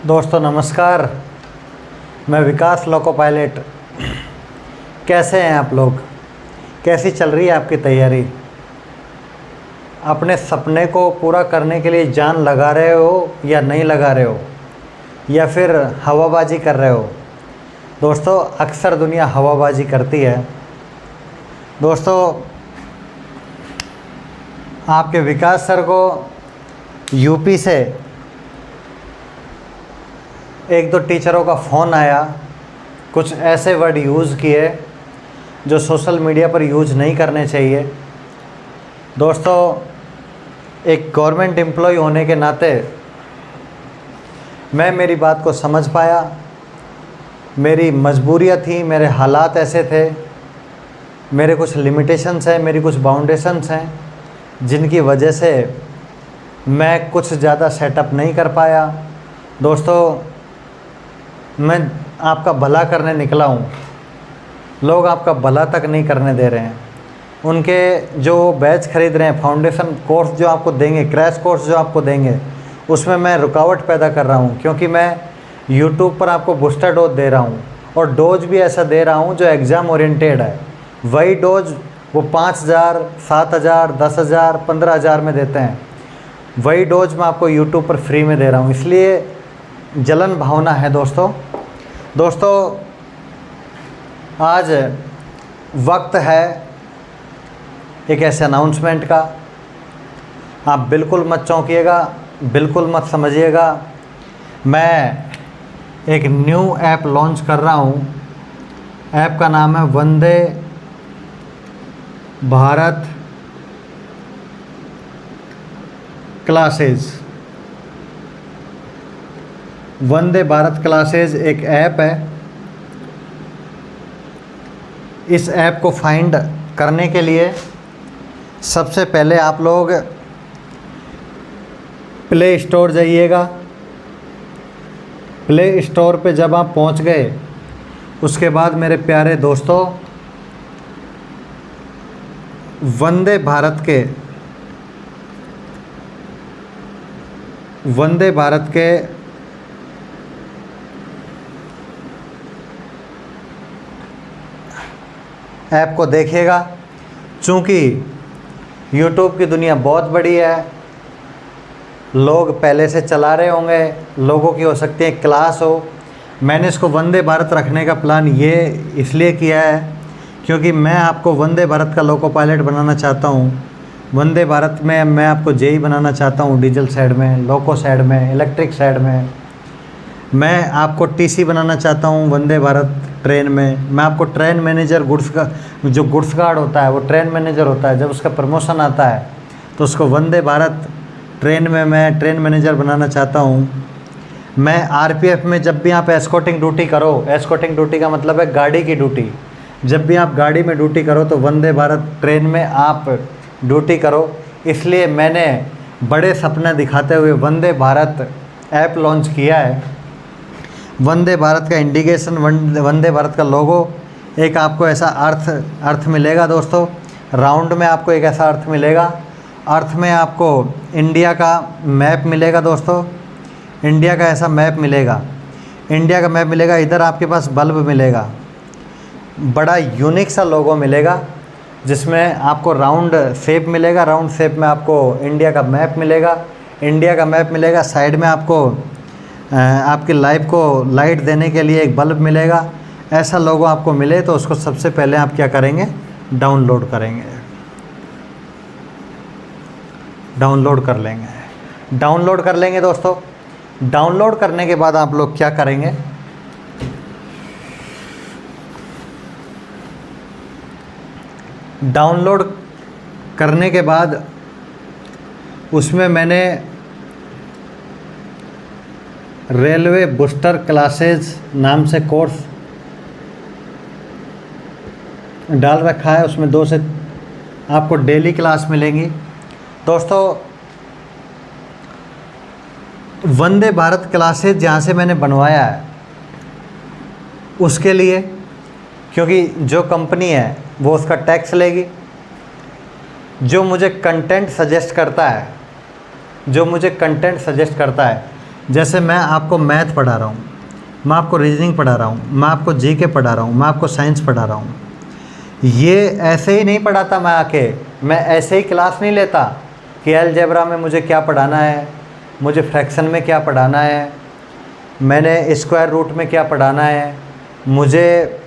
दोस्तों नमस्कार, मैं विकास लोको पायलट। कैसे हैं आप लोग? कैसी चल रही है आपकी तैयारी? अपने सपने को पूरा करने के लिए जान लगा रहे हो या नहीं लगा रहे हो, या फिर हवाबाजी कर रहे हो? दोस्तों अक्सर दुनिया हवाबाजी करती है। दोस्तों आपके विकास सर को यूपी से एक दो टीचरों का फ़ोन आया, कुछ ऐसे वर्ड यूज़ किए जो सोशल मीडिया पर यूज़ नहीं करने चाहिए। दोस्तों एक गवर्नमेंट एम्प्लॉय होने के नाते मैं मेरी बात को समझ पाया। मेरी मजबूरियाँ थी, मेरे हालात ऐसे थे, मेरे कुछ लिमिटेशंस हैं, मेरी कुछ बाउंडेशंस हैं, जिनकी वजह से मैं कुछ ज़्यादा सेटअप नहीं कर पाया। दोस्तों मैं आपका भला करने निकला हूँ, लोग आपका भला तक नहीं करने दे रहे हैं। उनके जो बैच खरीद रहे हैं, फाउंडेशन कोर्स जो आपको देंगे, क्रैश कोर्स जो आपको देंगे, उसमें मैं रुकावट पैदा कर रहा हूँ, क्योंकि मैं यूट्यूब पर आपको बूस्टर डोज दे रहा हूँ और डोज भी ऐसा दे रहा हूँ जो एग्ज़ाम ओरिएंटेड है। वही डोज वो 5,000, 7,000, 10,000, 15,000 में देते हैं, वही डोज मैं आपको यूट्यूब पर फ्री में दे रहा हूँ। इसलिए जलन भावना है दोस्तों आज वक्त है एक ऐसे अनाउंसमेंट का। आप बिल्कुल मत चौंकिएगा, बिल्कुल मत समझिएगा। मैं एक न्यू ऐप लॉन्च कर रहा हूँ। ऐप का नाम है वंदे भारत क्लासेज। वंदे भारत क्लासेज एक ऐप है। इस ऐप को फाइंड करने के लिए सबसे पहले आप लोग प्ले स्टोर जाइएगा। प्ले स्टोर पे जब आप पहुंच गए, उसके बाद मेरे प्यारे दोस्तों वंदे भारत के ऐप को देखिएगा। चूँकि यूट्यूब की दुनिया बहुत बड़ी है, लोग पहले से चला रहे होंगे, लोगों की हो सकती है क्लास हो। मैंने इसको वंदे भारत रखने का प्लान ये इसलिए किया है क्योंकि मैं आपको वंदे भारत का लोको पायलट बनाना चाहता हूँ। वंदे भारत में मैं आपको जेई बनाना चाहता हूँ, डीजल साइड में, लोको साइड में, इलेक्ट्रिक साइड में। मैं आपको टीसी बनाना चाहता हूँ वंदे भारत ट्रेन में। मैं आपको ट्रेन मैनेजर, गुड्स का जो गुड्स गार्ड होता है वो ट्रेन मैनेजर होता है, जब उसका प्रमोशन आता है तो उसको वंदे भारत ट्रेन में मैं ट्रेन मैनेजर बनाना चाहता हूँ। मैं आरपीएफ में जब भी आप एस्कॉर्टिंग ड्यूटी करो, एस्कॉर्टिंग ड्यूटी का मतलब है गाड़ी की ड्यूटी, जब भी आप गाड़ी में ड्यूटी करो तो वंदे भारत ट्रेन में आप ड्यूटी करो। इसलिए मैंने बड़े सपने दिखाते हुए वंदे भारत ऐप लॉन्च किया है। वंदे भारत का इंडिकेशन, वंदे भारत का लोगो, एक आपको ऐसा अर्थ मिलेगा दोस्तों। राउंड में आपको एक ऐसा अर्थ मिलेगा। अर्थ में आपको इंडिया का मैप मिलेगा दोस्तों। इंडिया का ऐसा मैप मिलेगा, इंडिया का मैप मिलेगा। इधर आपके पास बल्ब मिलेगा, बड़ा यूनिक सा लोगो मिलेगा, जिसमें आपको राउंड शेप मिलेगा। राउंड शेप में आपको इंडिया का मैप मिलेगा। इंडिया का मैप मिलेगा, साइड में आपको आपकी लाइफ को लाइट देने के लिए एक बल्ब मिलेगा। ऐसा लोगो आपको मिले तो उसको सबसे पहले आप क्या करेंगे? डाउनलोड करेंगे, डाउनलोड कर लेंगे। डाउनलोड कर लेंगे दोस्तों। डाउनलोड करने के बाद आप लोग क्या करेंगे? डाउनलोड करने के बाद उसमें मैंने रेलवे बूस्टर क्लासेज नाम से कोर्स डाल रखा है। उसमें 2 से आपको डेली क्लास मिलेंगी। दोस्तों वंदे भारत क्लासेज जहाँ से मैंने बनवाया है उसके लिए, क्योंकि जो कंपनी है वो उसका टैक्स लेगी। जो मुझे कंटेंट सजेस्ट करता है, जैसे मैं आपको मैथ पढ़ा रहा हूँ, मैं आपको रीजनिंग पढ़ा रहा हूँ, मैं आपको जीके पढ़ा रहा हूँ, मैं आपको साइंस पढ़ा रहा हूँ। ये ऐसे ही नहीं पढ़ाता मैं आके, मैं ऐसे ही क्लास नहीं लेता कि अलजेब्रा में मुझे क्या पढ़ाना है, मुझे फ्रैक्शन में क्या पढ़ाना है, मैंने स्क्वायर रूट में क्या पढ़ाना है, मुझे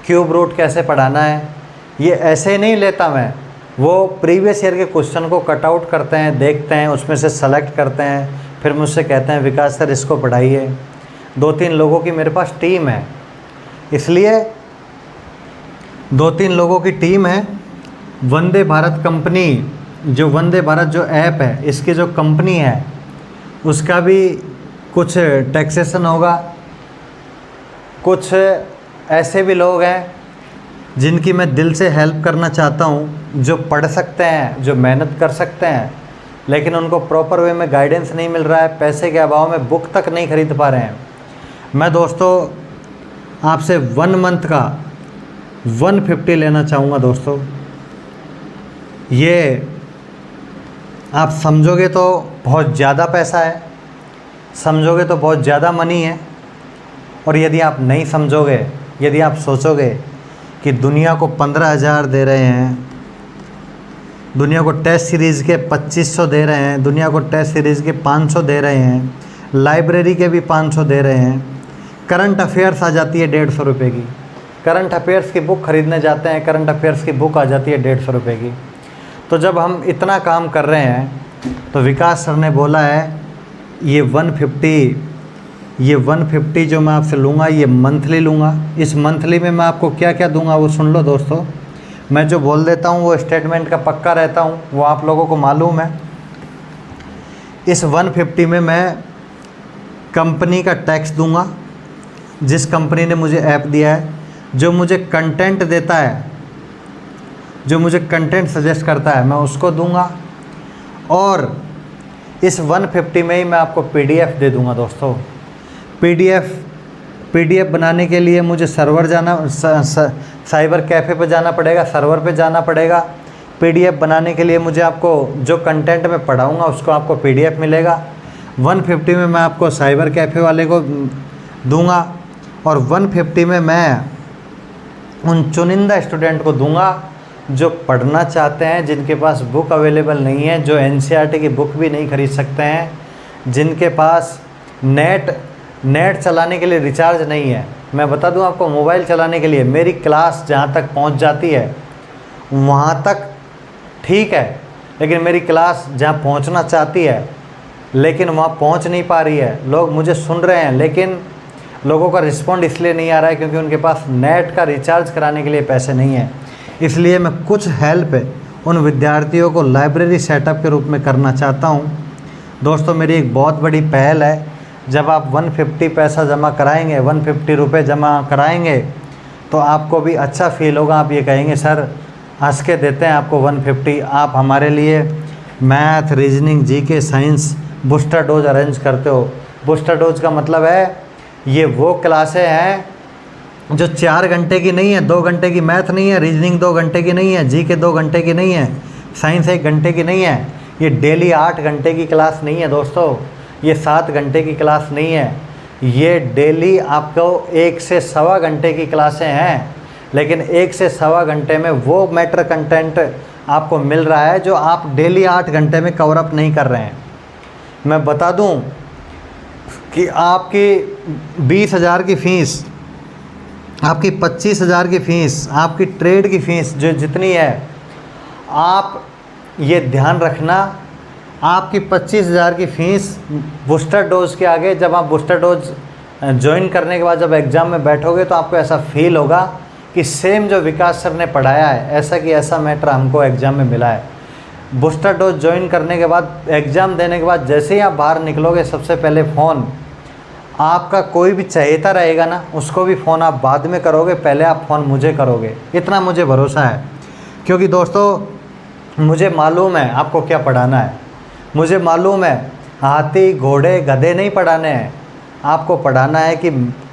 क्यूब रूट कैसे पढ़ाना है। ये ऐसे ही नहीं लेता मैं। वो प्रीवियस ईयर के क्वेश्चन को कट आउट करते हैं, देखते हैं, उसमें से सेलेक्ट करते हैं, फिर मुझसे कहते हैं विकास सर इसको पढ़ाइए। 2-3 लोगों की मेरे पास टीम है, इसलिए 2-3 लोगों की टीम है। वंदे भारत कंपनी, जो वंदे भारत जो ऐप है, इसकी जो कंपनी है उसका भी कुछ टैक्सेशन होगा। कुछ ऐसे भी लोग हैं जिनकी मैं दिल से हेल्प करना चाहता हूँ, जो पढ़ सकते हैं, जो मेहनत कर सकते हैं, लेकिन उनको प्रॉपर वे में गाइडेंस नहीं मिल रहा है, पैसे के अभाव में बुक तक नहीं खरीद पा रहे हैं। मैं दोस्तों आपसे 1 मंथ का 150 लेना चाहूँगा दोस्तों। ये आप समझोगे तो बहुत ज़्यादा पैसा है, समझोगे तो बहुत ज़्यादा मनी है, और यदि आप नहीं समझोगे, यदि आप सोचोगे कि दुनिया को 15,000 दे रहे हैं, दुनिया को टेस्ट सीरीज़ के 2500 दे रहे हैं, दुनिया को टेस्ट सीरीज़ के 500 दे रहे हैं, लाइब्रेरी के भी 500 दे रहे हैं, करंट अफेयर्स आ जाती है 150 रुपये की, करंट अफेयर्स की बुक खरीदने जाते हैं, करंट अफेयर्स की बुक आ जाती है 150 रुपये की। तो जब हम इतना काम कर रहे हैं तो विकास सर ने बोला है ये 150 जो मैं आपसे लूँगा ये मंथली लूँगा। इस मंथली में मैं आपको क्या क्या दूँगा वो सुन लो दोस्तों। मैं जो बोल देता हूँ वो स्टेटमेंट का पक्का रहता हूँ, वो आप लोगों को मालूम है। इस 150 में मैं कंपनी का टैक्स दूँगा, जिस कंपनी ने मुझे ऐप दिया है, जो मुझे कंटेंट देता है, जो मुझे कंटेंट सजेस्ट करता है, मैं उसको दूंगा। और इस 150 में ही मैं आपको पीडीएफ दे दूंगा दोस्तों। पीडीएफ बनाने के लिए मुझे सर्वर जाना, साइबर कैफ़े पे जाना पड़ेगा, सर्वर पे जाना पड़ेगा। पीडीएफ बनाने के लिए मुझे आपको जो कंटेंट मैं पढ़ाऊँगा उसको आपको पीडीएफ मिलेगा। 150 में मैं आपको साइबर कैफ़े वाले को दूंगा, और 150 में मैं उन चुनिंदा स्टूडेंट को दूंगा जो पढ़ना चाहते हैं, जिनके पास बुक अवेलेबल नहीं है, जो एनसीईआरटी की बुक भी नहीं खरीद सकते हैं, जिनके पास नेट चलाने के लिए रिचार्ज नहीं है। मैं बता दूं आपको, मोबाइल चलाने के लिए मेरी क्लास जहां तक पहुंच जाती है वहां तक ठीक है, लेकिन मेरी क्लास जहां पहुंचना चाहती है लेकिन वहां पहुंच नहीं पा रही है। लोग मुझे सुन रहे हैं लेकिन लोगों का रिस्पॉन्ड इसलिए नहीं आ रहा है क्योंकि उनके पास नेट का रिचार्ज कराने के लिए पैसे नहीं है। इसलिए मैं कुछ हेल्प उन विद्यार्थियों को लाइब्रेरी सेटअप के रूप में करना चाहता हूं। दोस्तों मेरी एक बहुत बड़ी पहल है, जब आप 150 पैसा जमा कराएंगे, 150 रुपये जमा कराएंगे तो आपको भी अच्छा फील होगा। आप ये कहेंगे सर हंस के देते हैं आपको 150, आप हमारे लिए math, reasoning, GK, science booster dose arrange करते हो। बूस्टर डोज का मतलब है ये वो क्लासें हैं जो 4 घंटे की नहीं है, 2 घंटे की मैथ नहीं है, रीजनिंग 2 घंटे की नहीं है, जीके 2 घंटे की नहीं है, साइंस 1 घंटे की नहीं है। ये डेली 8 घंटे की क्लास नहीं है दोस्तों, ये 7 घंटे की क्लास नहीं है, ये डेली आपको 1 से सवा घंटे की क्लासें हैं। लेकिन 1 से सवा घंटे में वो मैटर कंटेंट आपको मिल रहा है जो आप डेली 8 घंटे में कवर अप नहीं कर रहे हैं। मैं बता दूं कि आपकी 20,000 की फ़ीस, आपकी 25,000 की फ़ीस, आपकी ट्रेड की फ़ीस जो जितनी है, आप ये ध्यान रखना, आपकी 25,000 की फ़ीस बूस्टर डोज के आगे, जब आप बूस्टर डोज ज्वाइन करने के बाद जब एग्ज़ाम में बैठोगे तो आपको ऐसा फील होगा कि सेम जो विकास सर ने पढ़ाया है ऐसा कि ऐसा मैटर हमको एग्ज़ाम में मिला है। बूस्टर डोज ज्वाइन करने के बाद, एग्ज़ाम देने के बाद जैसे ही आप बाहर निकलोगे, सबसे पहले फ़ोन आपका कोई भी चहेता रहेगा ना, उसको भी फ़ोन आप बाद में करोगे, पहले आप फ़ोन मुझे करोगे, इतना मुझे भरोसा है। क्योंकि दोस्तों मुझे मालूम है आपको क्या पढ़ाना है, मुझे मालूम है हाथी घोड़े गधे नहीं पढ़ाने हैं, आपको पढ़ाना है कि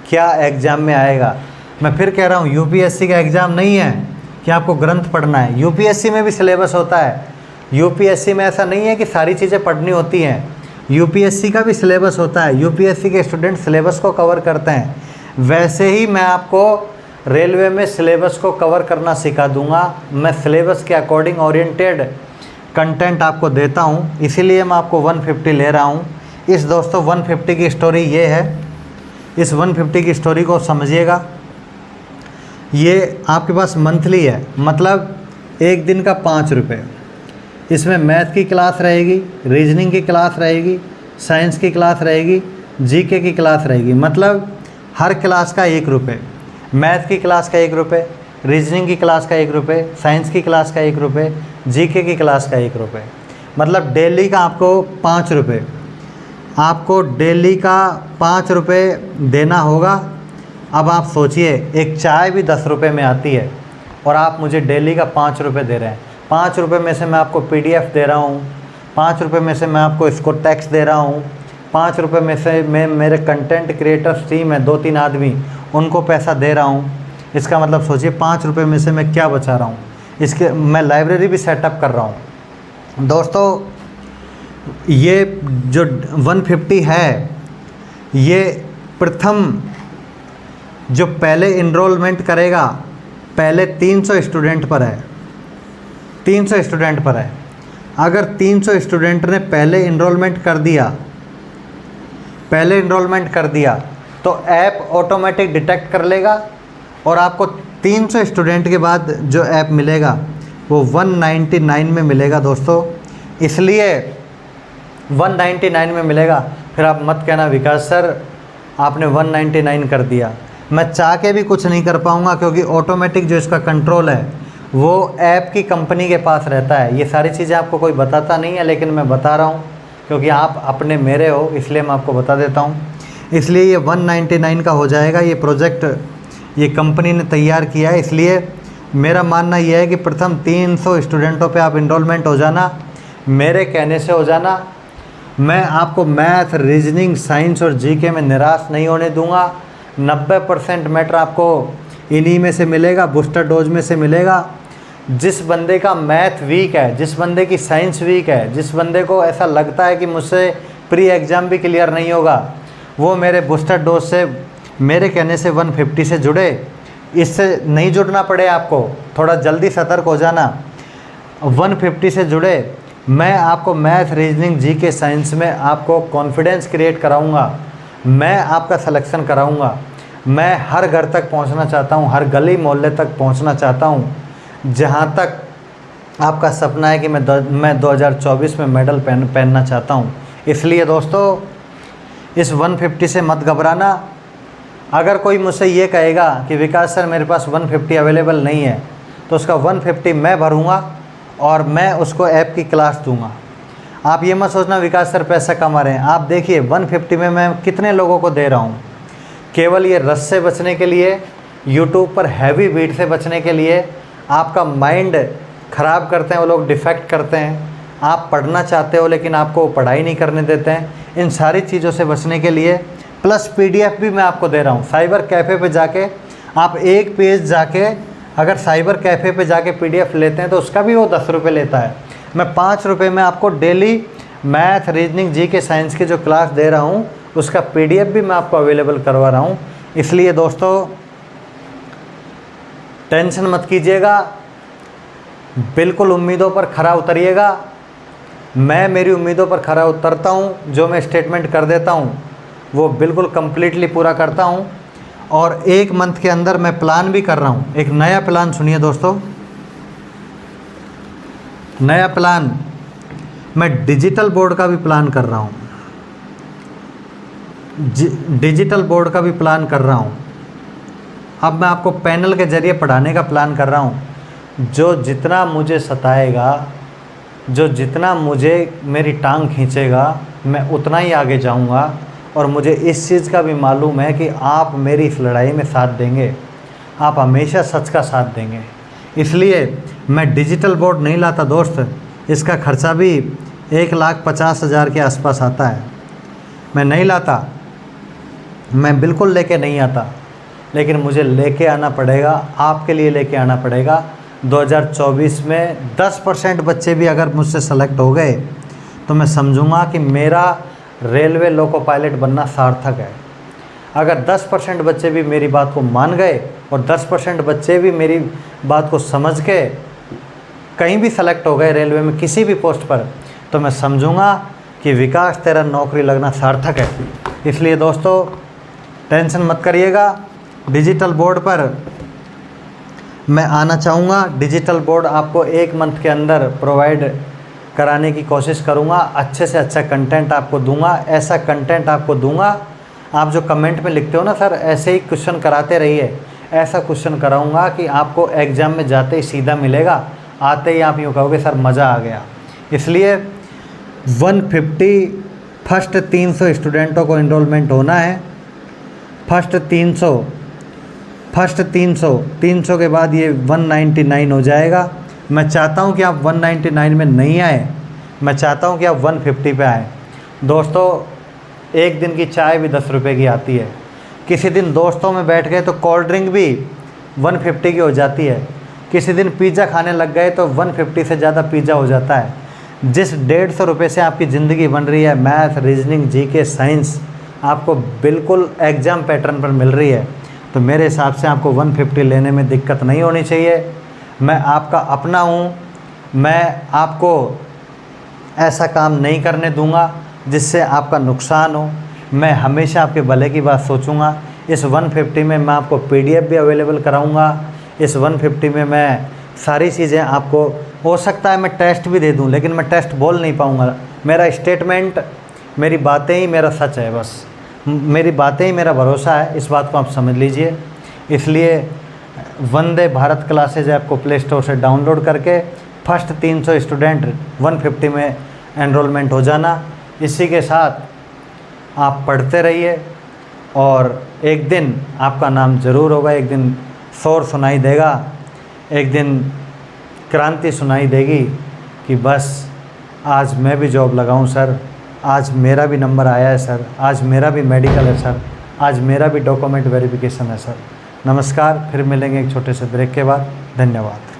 क्या एग्ज़ाम में आएगा। मैं फिर कह रहा हूँ यूपीएससी का एग्ज़ाम नहीं है कि आपको ग्रंथ पढ़ना है, यूपीएससी में भी सिलेबस होता है। यूपीएससी में ऐसा नहीं है कि सारी चीज़ें पढ़नी होती हैं, यूपीएससी का भी सिलेबस होता है, यूपीएससी के स्टूडेंट सिलेबस को कवर करते हैं, वैसे ही मैं आपको रेलवे में सिलेबस को कवर करना सिखा दूंगा। मैं सिलेबस के अकॉर्डिंग ओरिएंटेड कंटेंट आपको देता हूं, इसीलिए मैं आपको 150 ले रहा हूं। इस दोस्तों 150 की स्टोरी ये है, इस 150 की स्टोरी को समझिएगा। ये आपके पास मंथली है, मतलब एक दिन का 5 रुपये। इसमें मैथ की क्लास रहेगी, रीजनिंग की क्लास रहेगी, साइंस की क्लास रहेगी, जीके की क्लास रहेगी, मतलब हर क्लास का 1 रुपये। मैथ की क्लास का 1 रुपये, रीजनिंग की क्लास का 1 रुपये, साइंस की क्लास का 1 रुपये, जीके की क्लास का 1 रुपये, मतलब डेली का आपको 5 रुपये, आपको डेली का 5 रुपये देना होगा। अब आप सोचिए, एक चाय भी 10 रुपये में आती है और आप मुझे डेली का 5 रुपये दे रहे हैं। 5 रुपये में से मैं आपको PDF दे रहा हूँ, 5 रुपये में से मैं आपको इसको टैक्स दे रहा हूँ, 5 रुपये में से मैं मेरे कंटेंट क्रिएटर्स टीम है 2-3 आदमी, उनको पैसा दे रहा हूँ। इसका मतलब सोचिए 5 रुपये में से मैं क्या बचा रहा हूँ। इसके मैं लाइब्रेरी भी सेटअप कर रहा हूँ। दोस्तों ये जो 150 है, ये प्रथम जो पहले इनरोलमेंट करेगा, पहले 300 स्टूडेंट पर है, 300 स्टूडेंट पर है। अगर 300 स्टूडेंट ने पहले इनरोलमेंट कर दिया तो ऐप ऑटोमेटिक डिटेक्ट कर लेगा और आपको 300 स्टूडेंट के बाद जो ऐप मिलेगा वो 199 में मिलेगा दोस्तों। इसलिए 199 में मिलेगा। फिर आप मत कहना विकास सर आपने 199 कर दिया। मैं चाह के भी कुछ नहीं कर पाऊँगा, क्योंकि ऑटोमेटिक जो इसका कंट्रोल है वो ऐप की कंपनी के पास रहता है। ये सारी चीज़ें आपको कोई बताता नहीं है, लेकिन मैं बता रहा हूँ क्योंकि आप अपने मेरे हो, इसलिए मैं आपको बता देता हूँ। इसलिए ये 199 का हो जाएगा। ये प्रोजेक्ट ये कंपनी ने तैयार किया है, इसलिए मेरा मानना यह है कि प्रथम 300 स्टूडेंटों पे आप इनरोलमेंट हो जाना, मेरे कहने से हो जाना। मैं आपको मैथ, रीजनिंग, साइंस और जीके में निराश नहीं होने दूंगा। 90% मैटर आपको इन्हीं में से मिलेगा, बूस्टर डोज में से मिलेगा। जिस बंदे का मैथ वीक है, जिस बंदे की साइंस वीक है, जिस बंदे को ऐसा लगता है कि मुझसे प्री एग्ज़ाम भी क्लियर नहीं होगा, वो मेरे बूस्टर डोज से, मेरे कहने से 150 से जुड़े। इससे नहीं जुड़ना पड़े आपको, थोड़ा जल्दी सतर्क हो जाना। 150 से जुड़े, मैं आपको मैथ, रीजनिंग, जीके, साइंस में आपको कॉन्फिडेंस क्रिएट कराऊंगा, मैं आपका सिलेक्शन कराऊंगा। मैं हर घर तक पहुंचना चाहता हूं, हर गली मोहल्ले तक पहुंचना चाहता हूं। जहां तक आपका सपना है कि मैं 2024 में मेडल पहनना चाहता हूं। इसलिए दोस्तों इस 150 से मत घबराना। अगर कोई मुझसे ये कहेगा कि विकास सर मेरे पास 150 अवेलेबल नहीं है, तो उसका 150 मैं भरूँगा और मैं उसको ऐप की क्लास दूंगा। आप ये मत सोचना विकास सर पैसा कमा रहे हैं। आप देखिए 150 में मैं कितने लोगों को दे रहा हूँ। केवल ये रस से बचने के लिए, यूट्यूब पर हैवी बीट से बचने के लिए, आपका माइंड ख़राब करते हैं वो लोग, डिफेक्ट करते हैं। आप पढ़ना चाहते हो लेकिन आपको पढ़ाई नहीं करने देते हैं। इन सारी चीज़ों से बचने के लिए प्लस PDF भी मैं आपको दे रहा हूँ। साइबर कैफ़े पे जाके आप एक पेज जाके अगर साइबर कैफ़े पे जाके PDF लेते हैं तो उसका भी वो 10 रुपये लेता है। मैं 5 रुपये में आपको daily math, reasoning, GK, science की जो क्लास दे रहा हूँ उसका PDF भी मैं आपको अवेलेबल करवा रहा हूँ। इसलिए दोस्तों टेंशन मत कीजिएगा, बिल्कुल उम्मीदों पर खरा उतरिएगा। मैं मेरी उम्मीदों पर खरा उतरता हूँ, जो मैं स्टेटमेंट कर देता हूँ वो बिल्कुल कम्प्लीटली पूरा करता हूँ। और 1 मंथ के अंदर मैं प्लान भी कर रहा हूँ, एक नया प्लान। सुनिए दोस्तों, नया प्लान, मैं डिजिटल बोर्ड का भी प्लान कर रहा हूँ, डिजिटल बोर्ड का भी प्लान कर रहा हूँ। अब मैं आपको पैनल के ज़रिए पढ़ाने का प्लान कर रहा हूँ। जो जितना मुझे सताएगा, जो जितना मुझे मेरी टांग खींचेगा, मैं उतना ही आगे जाऊँगा। और मुझे इस चीज़ का भी मालूम है कि आप मेरी इस लड़ाई में साथ देंगे, आप हमेशा सच का साथ देंगे। इसलिए मैं डिजिटल बोर्ड नहीं लाता दोस्त, इसका खर्चा भी 1,50,000 के आसपास आता है। मैं नहीं लाता, मैं बिल्कुल लेके नहीं आता, लेकिन मुझे लेके आना पड़ेगा, आपके लिए लेके आना पड़ेगा। 2024 में 10% बच्चे भी अगर मुझसे सेलेक्ट हो गए तो मैं समझूंगा कि मेरा रेलवे लोको पायलट बनना सार्थक है। अगर 10% बच्चे भी मेरी बात को मान गए और 10% बच्चे भी मेरी बात को समझ के कहीं भी सेलेक्ट हो गए रेलवे में किसी भी पोस्ट पर, तो मैं समझूंगा कि विकास तेरा नौकरी लगना सार्थक है। इसलिए दोस्तों टेंशन मत करिएगा। डिजिटल बोर्ड पर मैं आना चाहूँगा। डिजिटल बोर्ड आपको 1 मंथ के अंदर प्रोवाइड कराने की कोशिश करूँगा। अच्छे से अच्छा कंटेंट आपको दूंगा। ऐसा कंटेंट आपको दूंगा, आप जो कमेंट में लिखते हो ना सर ऐसे ही क्वेश्चन कराते रहिए, ऐसा क्वेश्चन कराऊंगा कि आपको एग्ज़ाम में जाते ही सीधा मिलेगा। आते ही आप यूँ कहोगे सर मज़ा आ गया। इसलिए 150 फर्स्ट 300 स्टूडेंटों को इनरोलमेंट होना है। फर्स्ट 300 के बाद ये 199 हो जाएगा। मैं चाहता हूँ कि आप 199 में नहीं आए, मैं चाहता हूँ कि आप 150 पे आए। दोस्तों एक दिन की चाय भी 10 रुपये की आती है। किसी दिन दोस्तों में बैठ गए तो कोल्ड ड्रिंक भी 150 की हो जाती है। किसी दिन पिज़्ज़ा खाने लग गए तो 150 से ज़्यादा पिज़्ज़ा हो जाता है। जिस 150 रुपये से आपकी ज़िंदगी बन रही है, मैथ, रीजनिंग, जीके, साइंस आपको बिल्कुल एग्ज़ाम पैटर्न पर मिल रही है, तो मेरे हिसाब से आपको 150 लेने में दिक्कत नहीं होनी चाहिए। मैं आपका अपना हूँ, मैं आपको ऐसा काम नहीं करने दूंगा जिससे आपका नुकसान हो। मैं हमेशा आपके भले की बात सोचूंगा। इस 150 में मैं आपको PDF भी अवेलेबल कराऊंगा। इस 150 में मैं सारी चीज़ें आपको, हो सकता है मैं टेस्ट भी दे दूं, लेकिन मैं टेस्ट बोल नहीं पाऊंगा। मेरा स्टेटमेंट, मेरी बातें ही मेरा सच है, बस मेरी बातें ही मेरा भरोसा है। इस बात को आप समझ लीजिए। इसलिए वंदे भारत क्लासेज आपको प्ले स्टोर से डाउनलोड करके फर्स्ट 300 स्टूडेंट 150 में एनरोलमेंट हो जाना। इसी के साथ आप पढ़ते रहिए और एक दिन आपका नाम ज़रूर होगा। एक दिन शोर सुनाई देगा, एक दिन क्रांति सुनाई देगी कि बस आज मैं भी जॉब लगाऊं सर, आज मेरा भी नंबर आया है सर, आज मेरा भी मेडिकल है सर, आज मेरा भी डॉक्यूमेंट वेरिफिकेशन है सर। नमस्कार, फिर मिलेंगे एक छोटे से ब्रेक के बाद। धन्यवाद।